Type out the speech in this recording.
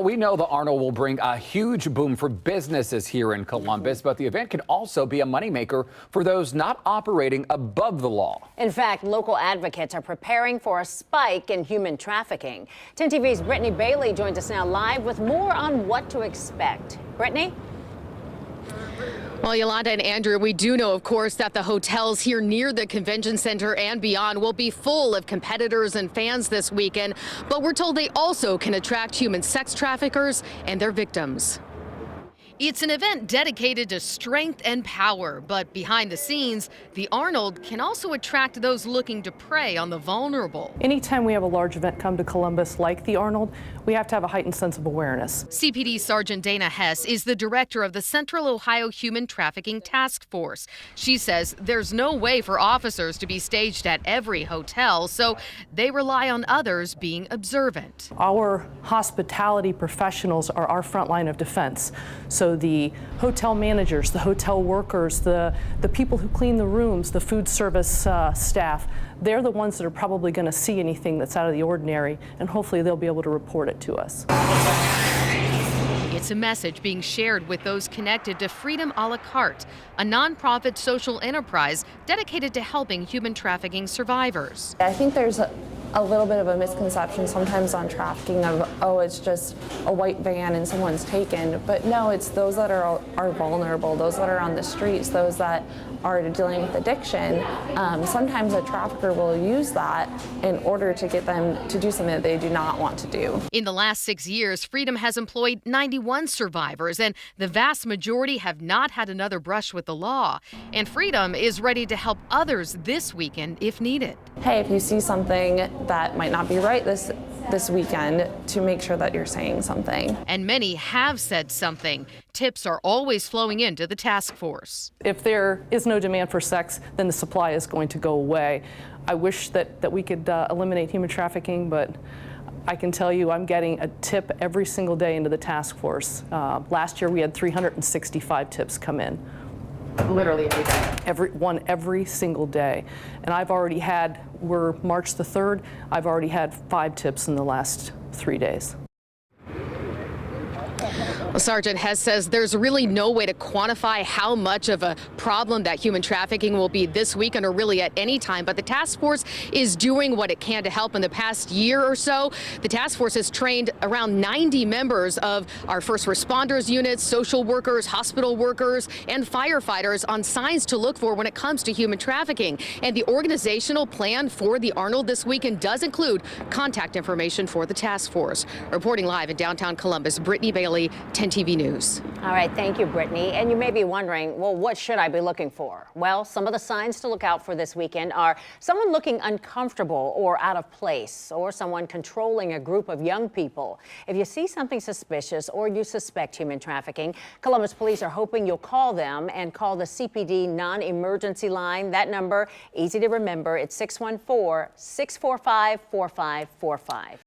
We know the Arnold will bring a huge boom for businesses here in Columbus, but the event can also be a moneymaker for those not operating above the law. In fact, local advocates are preparing for a spike in human trafficking. 10 TV's Brittany Bailey joins us now live with more on what to expect. Brittany? Well, Yolanda and Andrew, we do know, of course, that the hotels here near the convention center and beyond will be full of competitors and fans this weekend. But we're told they also can attract human sex traffickers and their victims. It's an event dedicated to strength and power, but behind the scenes, the Arnold can also attract those looking to prey on the vulnerable. Anytime we have a large event come to Columbus like the Arnold, we have to have a heightened sense of awareness. CPD Sergeant Dana Hess is the director of the Central Ohio Human Trafficking Task Force. She says there's no way for officers to be staged at every hotel, so they rely on others being observant. Our hospitality professionals are our front line of defense. So the hotel managers, the hotel workers, the people who clean the rooms, the food service staff, they're the ones that are probably going to see anything that's out of the ordinary, and hopefully they'll be able to report it to us. It's a message being shared with those connected to Freedom a la carte, a nonprofit social enterprise dedicated to helping human trafficking survivors. I think there's a little bit of a misconception sometimes on trafficking of, oh, it's just a white van and someone's taken. But no, it's those that are vulnerable, those that are on the streets, those that are dealing with addiction. Sometimes a trafficker will use that in order to get them to do something that they do not want to do. In the last 6 years, Freedom has employed 91 survivors, and the vast majority have not had another brush with the law. And Freedom is ready to help others this weekend if needed. Hey, if you see something that might not be right this weekend, to make sure that you're saying something. And many have said something. Tips are always flowing into the task force. If there is no demand for sex, then the supply is going to go away. I wish that we could eliminate human trafficking, but I can tell you I'm getting a tip every single day into the task force. Last year we had 365 tips come in. Literally every day. Every single day. And I've already had, we're March the 3rd, I've already had 5 tips in the last 3 days. Well, Sergeant Hess says there's really no way to quantify how much of a problem that human trafficking will be this weekend or really at any time. But the task force is doing what it can to help. In the past year or so, the task force has trained around 90 members of our first responders units, social workers, hospital workers, and firefighters on signs to look for when it comes to human trafficking. And the organizational plan for the Arnold this weekend does include contact information for the task force. Reporting live in downtown Columbus, Brittany Bailey, 10 TV News. All right, thank you, Brittany. And you may be wondering, well, what should I be looking for? Well, some of the signs to look out for this weekend are someone looking uncomfortable or out of place, or someone controlling a group of young people. If you see something suspicious or you suspect human trafficking, Columbus police are hoping you'll call them and call the CPD non-emergency line. That number, easy to remember, it's 614-645-4545.